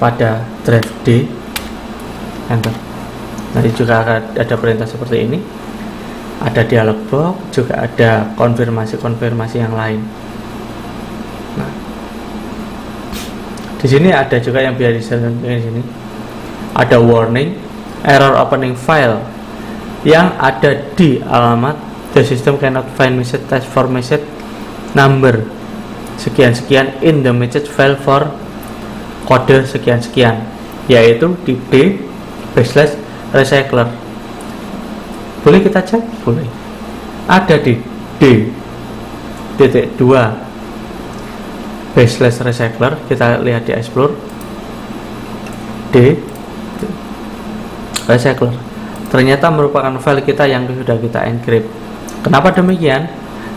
pada drive D, enter. Nanti juga ada perintah seperti ini, ada dialog box, juga ada konfirmasi yang lain. Nah, di sini ada juga yang biasa disebut di sini, ada warning error opening file yang ada di alamat the system cannot find message text for message number sekian-sekian in the message file for kode sekian-sekian, yaitu di d/recycler. Boleh kita cek? Boleh. Ada di d.2/recycler. Kita lihat di explore d/recycler. Ternyata merupakan file kita yang sudah kita encrypt. Kenapa demikian?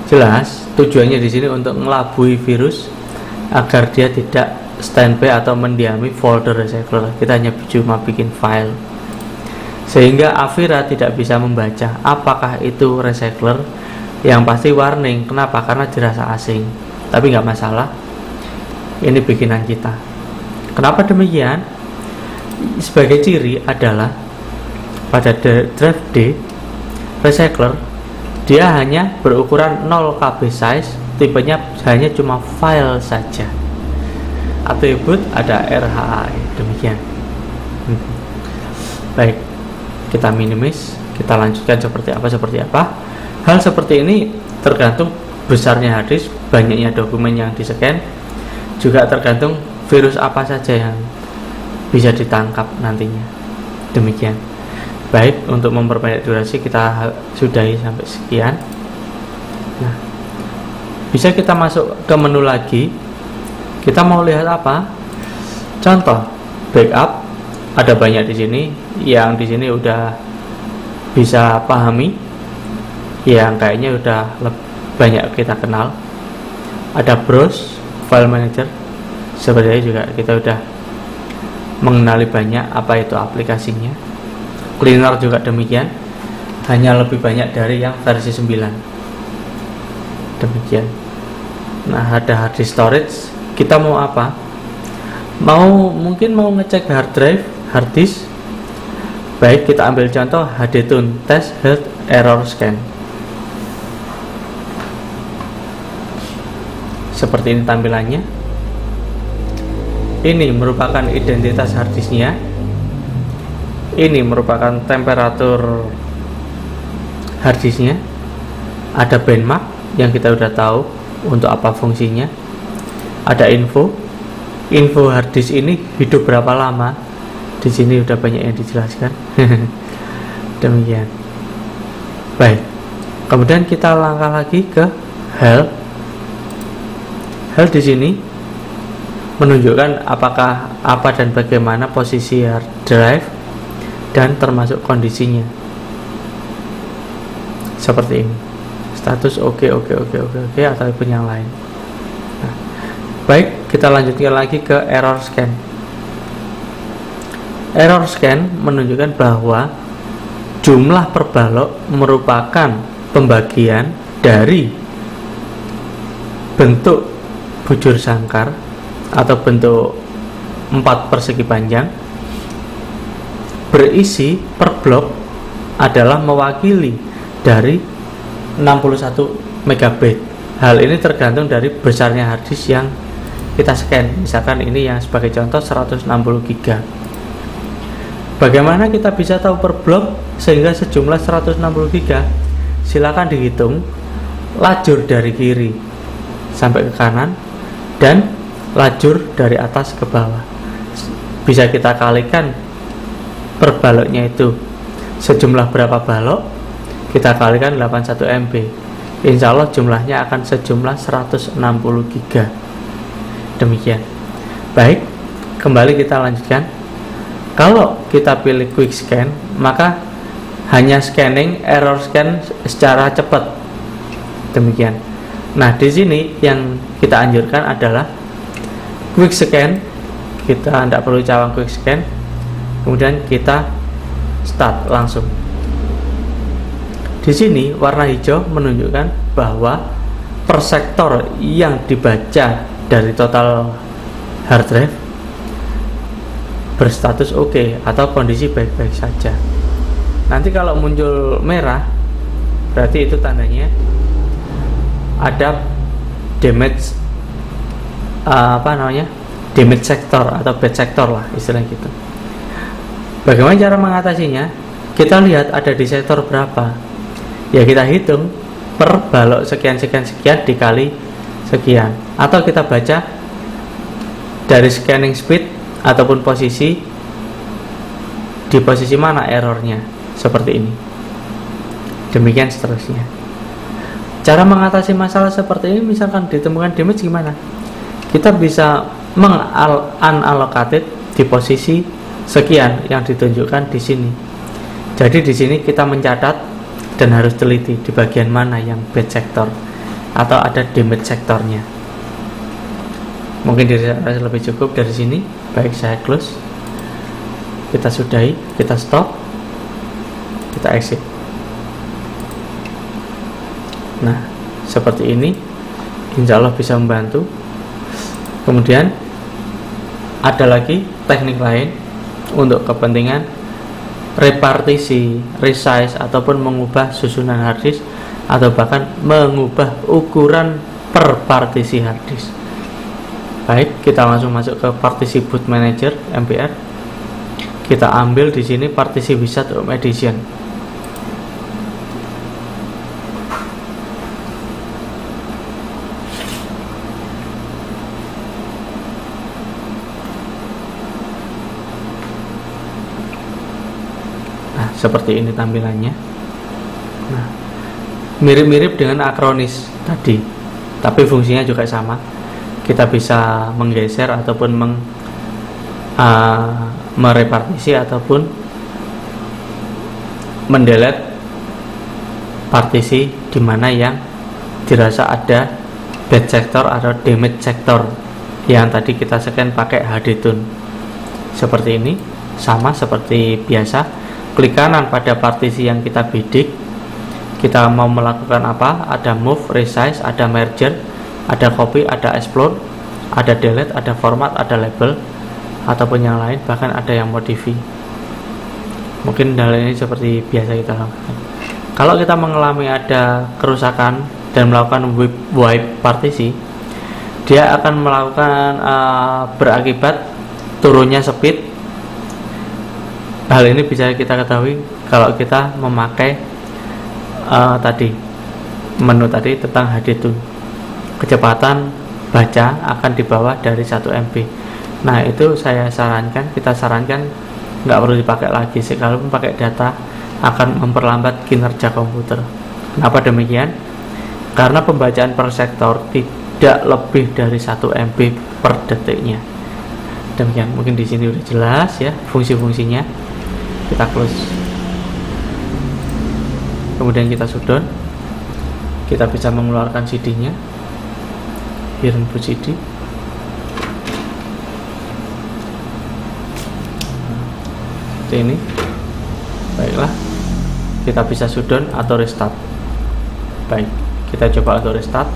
Jelas tujuannya di sini untuk mengelabui virus agar dia tidak standby atau mendiami folder recycler. Kita hanya cuma bikin file sehingga Avira tidak bisa membaca apakah itu recycler. Yang pasti warning. Kenapa? Karena dirasa asing. Tapi nggak masalah, ini bikinan kita. Kenapa demikian? Sebagai ciri adalah pada drive D recycler, dia hanya berukuran 0 KB size, tipenya hanya cuma file saja. Atribut ada RHA, demikian. Baik, kita minimize, kita lanjutkan seperti apa. Hal seperti ini tergantung besarnya hard disk, banyaknya dokumen yang di-scan, juga tergantung virus apa saja yang bisa ditangkap nantinya. Demikian. Baik, untuk memperbanyak durasi kita sudahi sampai sekian. Nah, bisa kita masuk ke menu lagi. Kita mau lihat apa? Contoh backup. Ada banyak di sini. Yang di sini udah bisa pahami, yang kayaknya udah banyak kita kenal. Ada browse file manager. Sebenarnya juga kita udah mengenali banyak apa itu aplikasinya. Cleaner juga demikian, hanya lebih banyak dari yang versi 9. Demikian. Nah, ada hard disk storage. Kita mau apa? Mungkin mau ngecek hard drive, hard disk. Baik, kita ambil contoh HDTune test health error scan. Seperti ini tampilannya. Ini merupakan identitas hard disknya. Ini merupakan temperatur harddisknya. Ada benchmark yang kita udah tahu untuk apa fungsinya. Ada info harddisk ini hidup berapa lama. Di sini udah banyak yang dijelaskan. Demikian. Baik. Kemudian kita langkah lagi ke health. Health di sini menunjukkan apakah apa dan bagaimana posisi hard drive dan termasuk kondisinya. Seperti ini. Status oke ataupun yang lain. Nah, baik, kita lanjutkan lagi ke error scan. Error scan menunjukkan bahwa jumlah per balok merupakan pembagian dari bentuk bujur sangkar atau bentuk 4 persegi panjang berisi per blok adalah mewakili dari 61 MB. Hal ini tergantung dari besarnya harddisk yang kita scan. Misalkan ini yang sebagai contoh 160 GB. Bagaimana kita bisa tahu per blok sehingga sejumlah 160 GB? Silakan dihitung lajur dari kiri sampai ke kanan dan lajur dari atas ke bawah. Bisa kita kalikan per baloknya itu sejumlah berapa balok, kita kalikan 81 MB. Insya Allah jumlahnya akan sejumlah 160 GB. Demikian. Baik, kembali kita lanjutkan. Kalau kita pilih quick scan, maka hanya scanning error scan secara cepat. Demikian. Nah, di sini yang kita anjurkan adalah quick scan. Kita tidak perlu cawang quick scan. Kemudian kita start langsung. Di sini warna hijau menunjukkan bahwa per sektor yang dibaca dari total hard drive berstatus oke atau kondisi baik-baik saja. Nanti kalau muncul merah, berarti itu tandanya ada damage damage sektor atau bad sektor lah istilah gitu. Bagaimana cara mengatasinya? Kita lihat ada di sektor berapa, ya kita hitung per balok sekian dikali sekian, atau kita baca dari scanning speed ataupun posisi, di posisi mana errornya, seperti ini. Demikian seterusnya. Cara mengatasi masalah seperti ini, misalkan ditemukan damage gimana? Kita bisa unallocated di posisi sekian yang ditunjukkan di sini. Jadi di sini kita mencatat dan harus teliti di bagian mana yang bad sector atau ada damage sektornya. Mungkin dirasa lebih cukup dari sini. Baik, saya close. Kita sudahi, kita stop, kita exit. Nah, seperti ini, insya Allah bisa membantu. Kemudian ada lagi teknik lain untuk kepentingan repartisi, resize, ataupun mengubah susunan harddisk, atau bahkan mengubah ukuran per partisi harddisk. Baik, kita langsung masuk ke partisi boot manager MBR. Kita ambil di sini partisi Wizard Home Edition. Seperti ini tampilannya. Nah, mirip-mirip dengan Acronis tadi, tapi fungsinya juga sama. Kita bisa menggeser ataupun merepartisi ataupun mendelete partisi di mana yang dirasa ada bad sector atau damage sector yang tadi kita scan pakai HD Tune. Seperti ini, sama seperti biasa. Klik kanan pada partisi yang kita bidik. Kita mau melakukan apa? Ada move, resize, ada merger, ada copy, ada explode, ada delete, ada format, ada label, ataupun yang lain, bahkan ada yang modify. Mungkin hal ini seperti biasa kita lakukan. Kalau kita mengalami ada kerusakan dan melakukan wipe partisi, dia akan melakukan berakibat turunnya speed. Hal ini bisa kita ketahui kalau kita memakai tadi menu tadi tentang HD Tune. Kecepatan baca akan di bawah dari 1 MB. Nah, itu kita sarankan nggak perlu dipakai lagi. Sekalipun pakai data akan memperlambat kinerja komputer. Kenapa demikian? Karena pembacaan per sektor tidak lebih dari 1 MB per detiknya. Demikian, mungkin di sini udah jelas ya fungsi-fungsinya. Kita close, kemudian kita shutdown. Kita bisa mengeluarkan CD-nya, hidden boot CD. Seperti ini. Baiklah, kita bisa shutdown atau restart. Baik, kita coba auto restart.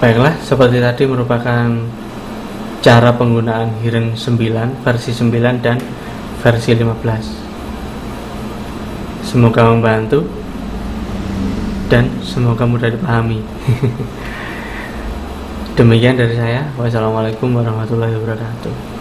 Baiklah, seperti tadi merupakan cara penggunaan Hearing 9 versi 9 dan versi 15. Semoga membantu dan semoga mudah dipahami. Demikian dari saya. Wassalamualaikum warahmatullahi wabarakatuh.